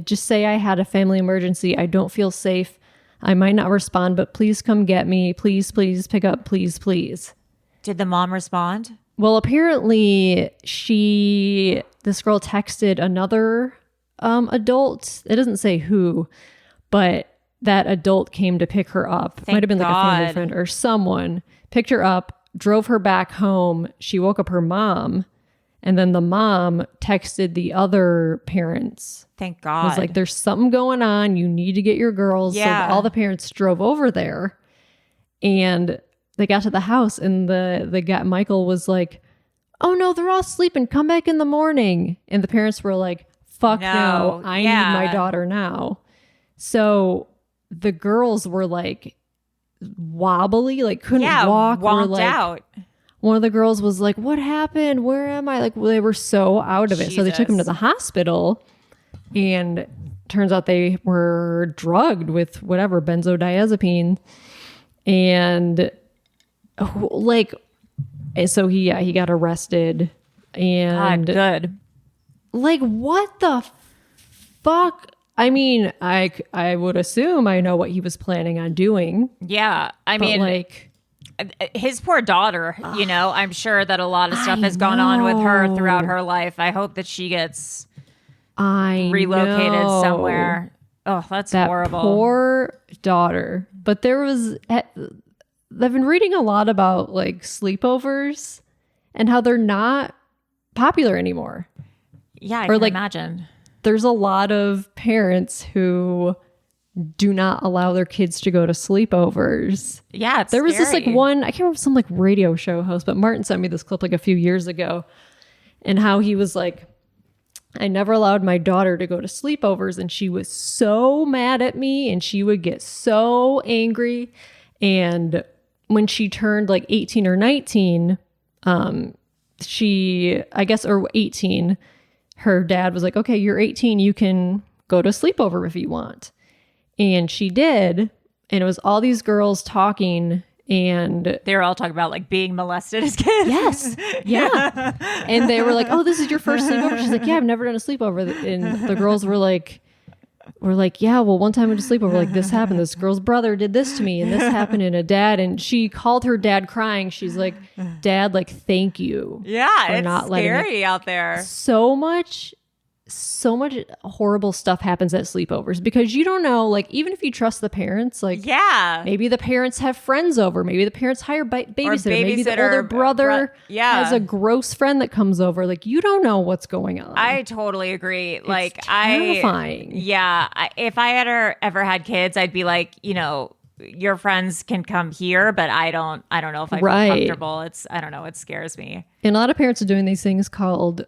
just say I had a family emergency. I don't feel safe. I might not respond, but please come get me. Please, please pick up. Please, please." Did the mom respond? Well, apparently this girl texted another adult. It doesn't say who, but that adult came to pick her up. Might have been like a family friend or someone. Picked her up, drove her back home. She woke up her mom, and then the mom texted the other parents. Thank God. Was like, "There's something going on. You need to get your girls." Yeah. So all the parents drove over there, and they got to the house, and the guy Michael was like, "Oh no, they're all sleeping. Come back in the morning." And the parents were like, "Fuck no, I need my daughter now." So the girls were like wobbly, couldn't walk. Wonked out. one of the girls was like, what happened? Where am I? Like, well, they were so out of it. So they took him to the hospital, and turns out they were drugged with whatever, benzodiazepine. And like, so he got arrested. And God, good. Like, what the fuck? I mean, I would assume I know what he was planning on doing. Yeah. I mean, like, his poor daughter, you know, I'm sure that a lot of stuff has gone on with her throughout her life. I hope that she gets relocated somewhere. Oh, that's horrible. Poor daughter. But I've been reading a lot about like sleepovers and how they're not popular anymore. Yeah, I can imagine. There's a lot of parents who do not allow their kids to go to sleepovers. Yeah, it's There was scary. this like one, I can't remember, some like radio show host, but Martin sent me this clip like a few years ago, and how he was like, I never allowed my daughter to go to sleepovers, and she was so mad at me, and she would get so angry. And when she turned like 18 or 19, she, I guess, or 18, her dad was like, okay, you're 18, you can go to a sleepover if you want. And she did. And it was all these girls talking, and they were all talking about like being molested as kids. Yes. Yeah. And they were like, oh, this is your first sleepover? She's like, yeah, I've never done a sleepover. And the girls were like, yeah, well, one time I went to sleepover, like this happened. This girl's brother did this to me, and this happened, and a dad. And she called her dad crying. She's like, Dad, like, thank you. Yeah, for it's not scary out there. So much horrible stuff happens at sleepovers because you don't know, like, even if you trust the parents, like, yeah, maybe the parents have friends over, maybe the parents hire babysitter, maybe the older brother has a gross friend that comes over. Like, you don't know what's going on. I totally agree. It's like, terrifying. If I had ever had kids, I'd be like, you know, your friends can come here, but I don't know if I feel comfortable. I don't know. It scares me. And a lot of parents are doing these things called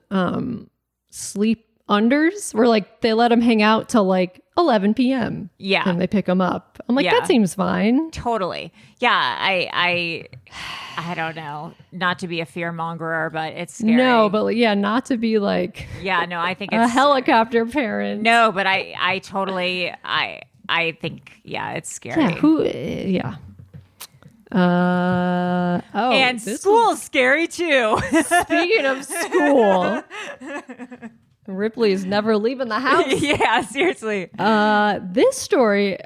sleep unders, where like they let them hang out till like 11 p.m. Yeah. And they pick them up. I'm like, that seems fine. Totally. Yeah. I don't know. Not to be a fear mongerer, but it's scary. No, but yeah, not to be like, yeah, no, I think it's a helicopter parent. No, but I totally, I think, yeah, it's scary. Yeah. And school's scary too. Speaking of school, Ripley is never leaving the house. Yeah, seriously. This story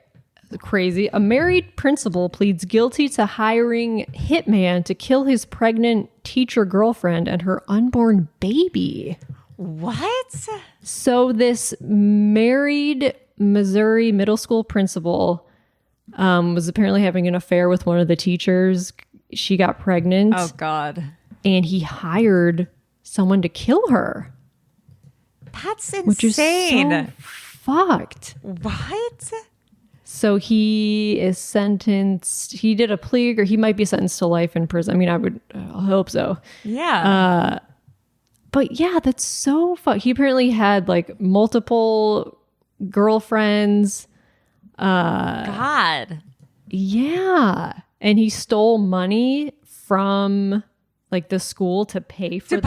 is crazy. A married principal pleads guilty to hiring hitman to kill his pregnant teacher girlfriend and her unborn baby. What? So this married Missouri middle school principal was apparently having an affair with one of the teachers. She got pregnant. Oh, God. And he hired someone to kill her. That's insane. Which is so fucked. What? So he is sentenced. He did a plea, or he might be sentenced to life in prison. I mean, I hope so. Yeah. But yeah, that's so fucked. He apparently had like multiple girlfriends. God. Yeah. And he stole money from like the school to pay for the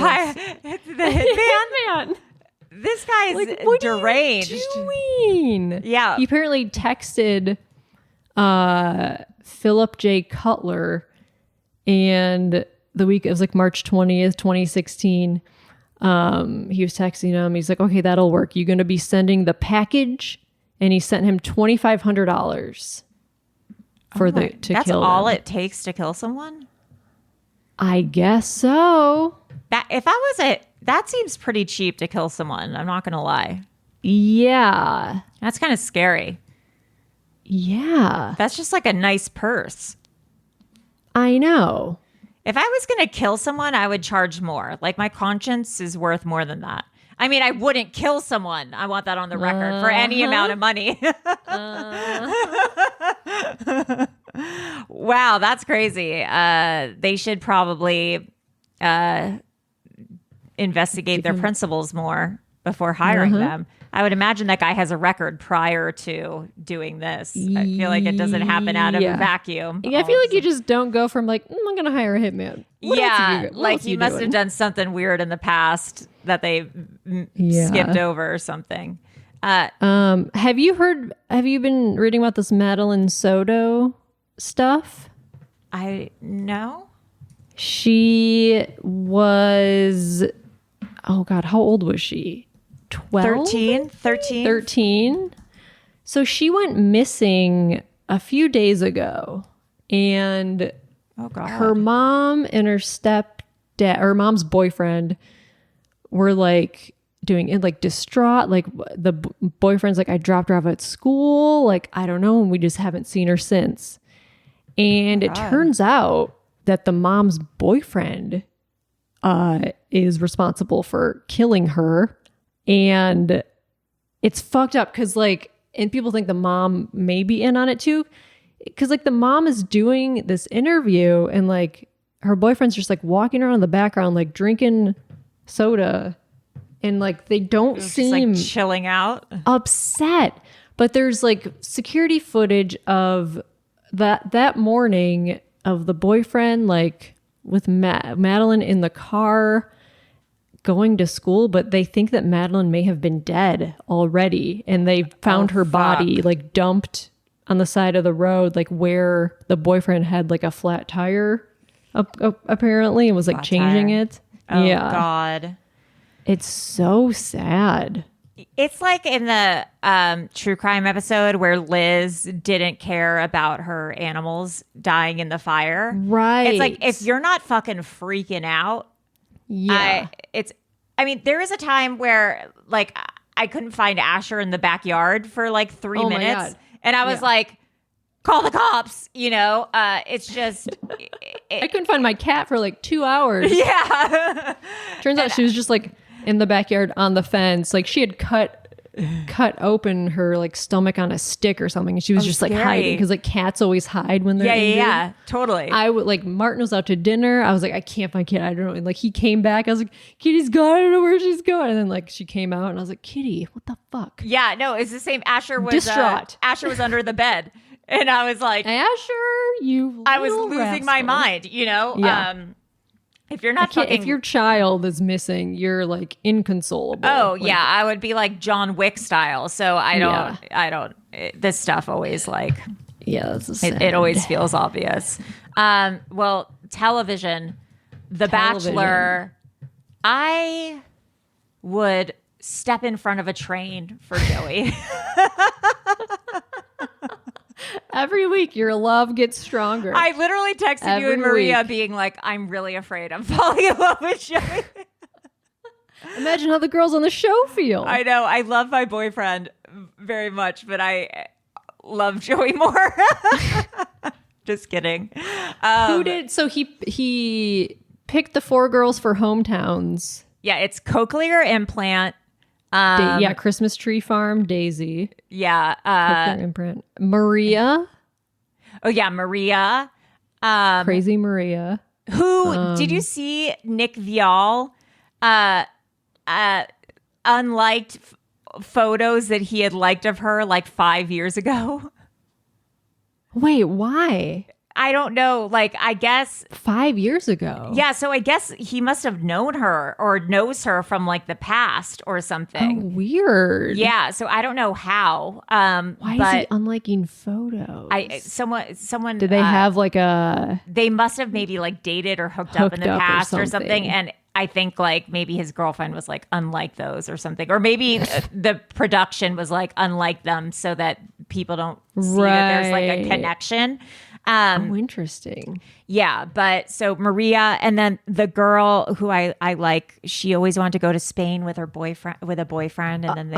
hitman. This guy's like, what deranged. Are you doing? Yeah. He apparently texted Philip J. Cutler, and the week, it was like March 20th, 2016. He was texting him. He's like, okay, that'll work. You're going to be sending the package. And he sent him $2,500 for to kill That's all them. it takes to kill someone? I guess so. That seems pretty cheap to kill someone. I'm not going to lie. Yeah. That's kind of scary. Yeah. That's just like a nice purse. I know. If I was going to kill someone, I would charge more. Like, my conscience is worth more than that. I mean, I wouldn't kill someone. I want that on the record for any amount of money. Wow, that's crazy. They should probably investigate their principals more before hiring them. I would imagine that guy has a record prior to doing this. I feel like it doesn't happen out of a vacuum. Yeah, I feel like you just don't go from like, I'm going to hire a hitman. like he must have done something weird in the past that they skipped over or something. Have you been reading about this Madeline Soto stuff? No. She was, oh God, how old was she? 12? 13. So she went missing a few days ago, and her mom and her mom's boyfriend were like doing it, like distraught. Like the boyfriend's like, I dropped her off at school. Like, I don't know. And we just haven't seen her since. And it turns out that the mom's boyfriend is responsible for killing her. And it's fucked up because like, and people think the mom may be in on it too. Because like the mom is doing this interview and like her boyfriend's just like walking around in the background, like drinking soda. And like they don't seem just, like, chilling out, upset. But there's like security footage of that morning of the boyfriend like with Madeline in the car going to school, but they think that Madeline may have been dead already, and they found her body like dumped on the side of the road, like where the boyfriend had like a flat tire apparently, and was like changing it. Oh God. It's so sad. It's like in the true crime episode where Liz didn't care about her animals dying in the fire. Right. It's like, if you're not fucking freaking out. Yeah. I mean, there was a time where like I couldn't find Asher in the backyard for like 3 minutes. And I was like, call the cops, you know? It's just... I couldn't find my cat for like 2 hours. Yeah. Turns out she was just like in the backyard on the fence. Like she had cut open her like stomach on a stick or something, and she was just like hiding, because like cats always hide when they're injured. Yeah, totally. I would like, Martin was out to dinner. I was like, I can't find Kitty. I don't know. And like he came back. I was like, Kitty's gone. I don't know where she's going. And then like she came out, and I was like, Kitty, what the fuck? Yeah, no, it's the same. Asher was distraught. Asher was under the bed, and I was like, Asher, I was losing my mind. You know. Yeah. If you're not if your child is missing, you're like inconsolable. Oh like, yeah, I would be like John Wick style. So I don't. This stuff always like. Yeah, that's sad. It always feels obvious. Well, television, The Bachelor. I would step in front of a train for Joey. Every week, your love gets stronger. I literally texted you and Maria being like, I'm really afraid I'm falling in love with Joey. Imagine how the girls on the show feel. I know. I love my boyfriend very much, but I love Joey more. Just kidding. Who did? So he picked the 4 girls for hometowns. Yeah, it's cochlear implant. Christmas Tree Farm, Daisy. Yeah. Cochlear implant. Maria. Oh, yeah, Maria. Crazy Maria. Who, did you see Nick Viall unliked photos that he had liked of her like 5 years ago? Wait, why? I don't know. Like, I guess 5 years ago. Yeah. So I guess he must have known her or knows her from like the past or something. Oh, weird. Yeah. So I don't know how. Why is he unliking photos? Someone did they have like they must have maybe like dated or hooked up in the past or something. And I think like maybe his girlfriend was like, unlike those or something. Or maybe the production was like, unlike them so that people don't see that there's like a connection. Interesting. Yeah, but so Maria, and then the girl who I like, she always wanted to go to Spain with her boyfriend, and then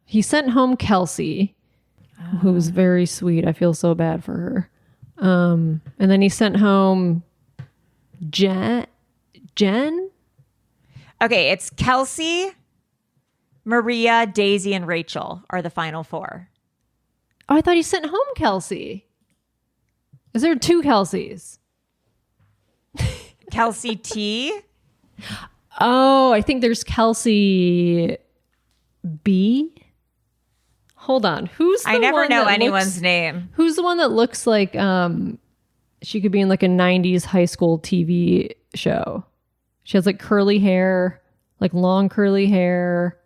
he sent home Kelsey, who's very sweet. I feel so bad for her. And then he sent home Jen. Okay, it's Kelsey, Maria, Daisy, and Rachel are the final 4. Oh, I thought he sent home Kelsey. Is there 2 Kelseys? Kelsey T? Oh, I think there's Kelsey B. Hold on. Who's the I never one know that anyone's name. Who's the one that looks like she could be in like a 90s high school TV show. She has like curly hair, like long curly hair.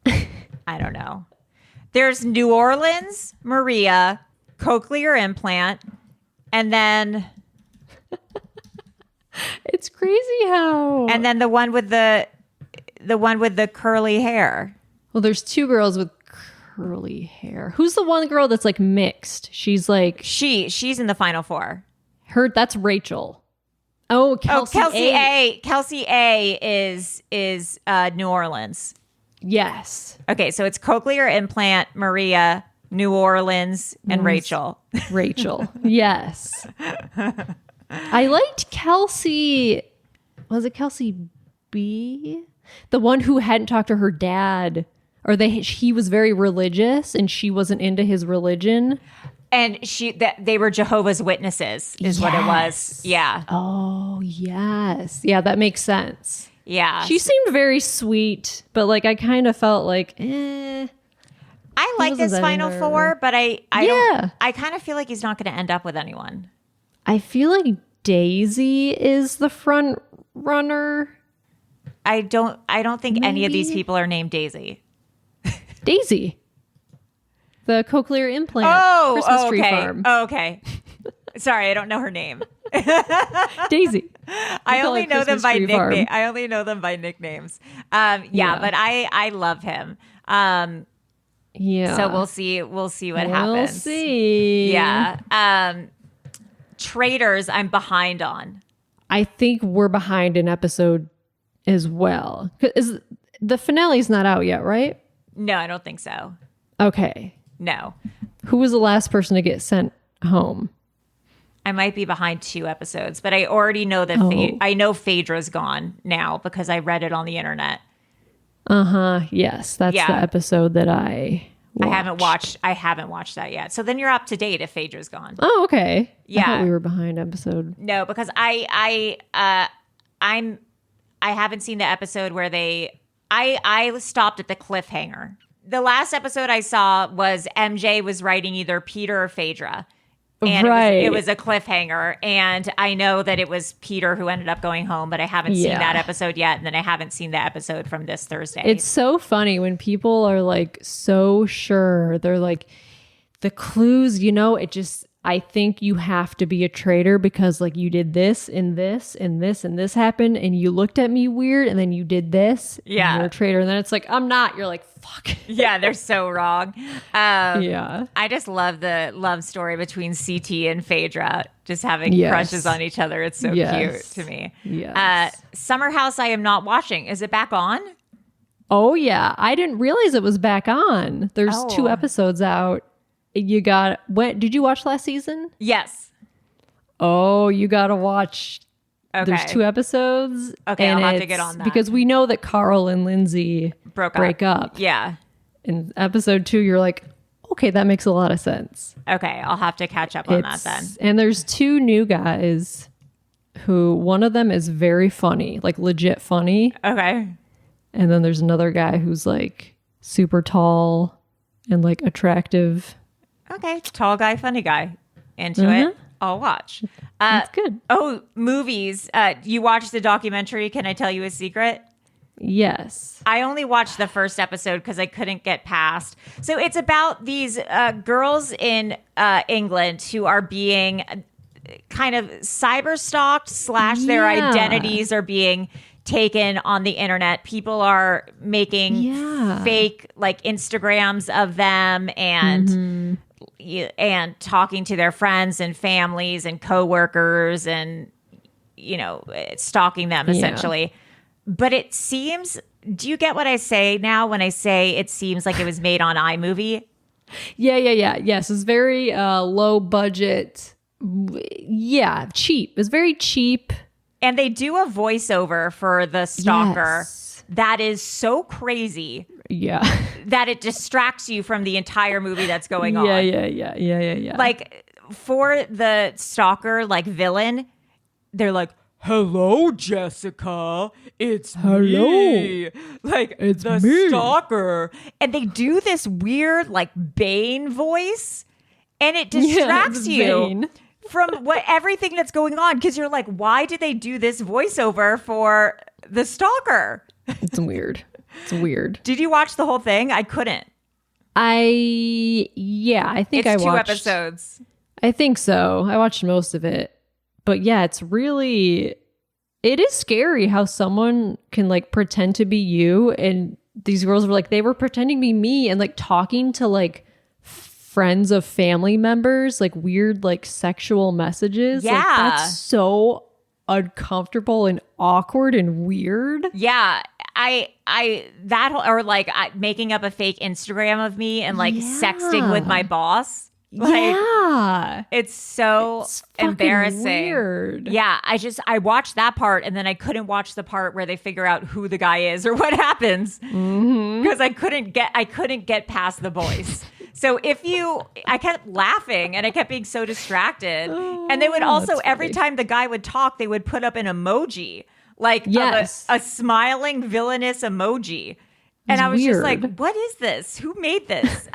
I don't know. There's New Orleans, Maria, cochlear implant, and then it's crazy how. And then the one with the curly hair. Well, there's two girls with curly hair. Who's the one girl that's like mixed? She's like she's in the final four. That's Rachel. Oh, Kelsey A. Kelsey A is New Orleans. Yes. Okay, so it's cochlear implant, Maria, New Orleans, and Rachel. Rachel. Yes. I liked Kelsey. Was it Kelsey B? The one who hadn't talked to her dad, or he was very religious and she wasn't into his religion. And they were Jehovah's Witnesses is what it was. Yeah. Oh, yes. Yeah, that makes sense. Yeah. She seemed very sweet, but like I kind of felt like, I like this final four, but I kind of feel like he's not going to end up with anyone. I feel like Daisy is the front runner. I don't think any of these people are named Daisy. Daisy. The cochlear implant Christmas tree farm. Oh, okay. Sorry, I don't know her name. Daisy. I only know them by nickname. I only know them by nicknames. Yeah, but I love him. Yeah. So we'll see what happens. We'll see. Yeah. Traitors, I'm behind on. I think we're behind an episode as well. The finale's not out yet, right? No, I don't think so. Okay. No. Who was the last person to get sent home? I might be behind 2 episodes, but I already know that I know Phaedra's gone now because I read it on the internet. Yes, that's the episode that I watched. I haven't watched that yet. So then you're up to date if Phaedra's gone. Oh, okay. Yeah. I thought we were behind episode. No, because I haven't seen the episode where I stopped at the cliffhanger. The last episode I saw was MJ was writing either Peter or Phaedra. And it was a cliffhanger. And I know that it was Peter who ended up going home, but I haven't seen that episode yet. And then I haven't seen the episode from this Thursday. It's so funny when people are like so sure. They're like, the clues, I think you have to be a traitor because like you did this and this and this and this happened and you looked at me weird and then you did this. Yeah. And you're a traitor. And then it's like, I'm not. You're like, fuck. Yeah, they're so wrong. Yeah. I just love the love story between CT and Phaedra just having crushes on each other. It's so cute to me. Yes. Summer House I am not watching. Is it back on? Oh, yeah. I didn't realize it was back on. There's 2 episodes out. Did you watch last season? Yes. Oh, you got to watch. Okay. There's 2 episodes. Okay, I'll have to get on that. Because we know that Carl and Lindsay break up. Yeah. In episode 2, you're like, okay, that makes a lot of sense. Okay, I'll have to catch up on that then. And there's 2 new guys who, one of them is very funny, like legit funny. Okay. And then there's another guy who's like super tall and like attractive. Okay, tall guy, funny guy. Into it. I'll watch. That's good. Oh, movies. You watched the documentary, Can I Tell You a Secret? Yes. I only watched the first episode because I couldn't get past. So it's about these girls in England who are being kind of cyber stalked / their identities are being taken on the internet. People are making fake like Instagrams of them and talking to their friends and families and coworkers and stalking them essentially. But it seems, do you get what I say now when I say it seems like it was made on iMovie? Yeah. Yes, it's very low budget. Yeah, cheap. It's very cheap. And they do a voiceover for the stalker that is so crazy. Yeah. That it distracts you from the entire movie that's going on. Yeah. Like for the stalker, like villain, they're like, "Hello, Jessica. It's me." Like it's the stalker. And they do this weird like Bane voice and it distracts you. Bane. from everything that's going on, because you're like, why did they do this voiceover for the stalker? It's weird. It's weird. Did you watch the whole thing? I couldn't. I think I watched 2 episodes. I think so. I watched most of it. But yeah, it is scary how someone can like pretend to be you. And these girls were like, they were pretending to be me and like talking to like friends of family members, like weird, like sexual messages. Yeah. Like, that's so uncomfortable and awkward and weird. Yeah. Making up a fake Instagram of me and like sexting with my boss. Like, it's so embarrassing. Weird. Yeah, I watched that part and then I couldn't watch the part where they figure out who the guy is or what happens because I couldn't get past the voice. So I kept laughing and I kept being so distracted. And they would also every time the guy would talk, they would put up an emoji, like a smiling villainous emoji. And I was just like, what is this? Who made this?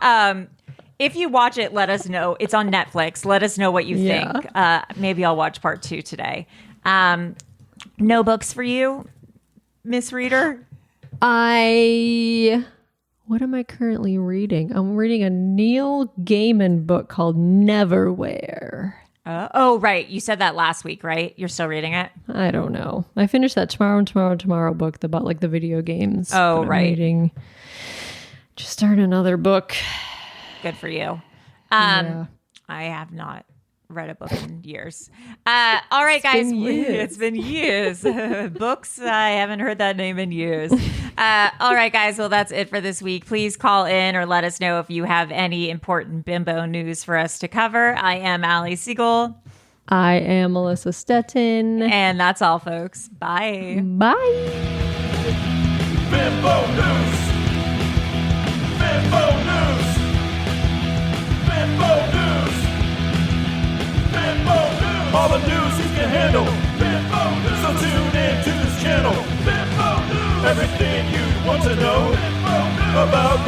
If you watch it, let us know. It's on Netflix. Let us know what you think. Maybe I'll watch part 2 today. No books for you, Miss Reader? What am I currently reading? I'm reading a Neil Gaiman book called Neverwhere. Oh, right. You said that last week, right? You're still reading it? I don't know. I finished that Tomorrow book about like the video games. Oh, right. Just start another book. Good for you. I have not read a book in years. All right, guys. It's been years. Books, I haven't heard that name in years. All right, guys. Well, that's it for this week. Please call in or let us know if you have any important bimbo news for us to cover. I am Allie Siegel. I am Melissa Stettin. And that's all, folks. Bye. Bye. Bimbo news. Bimbo news. Bimbo news. Bimbo news. All the news you can handle. Bimbo news. So tune in to this channel. Bimbo news. Everything you want to know about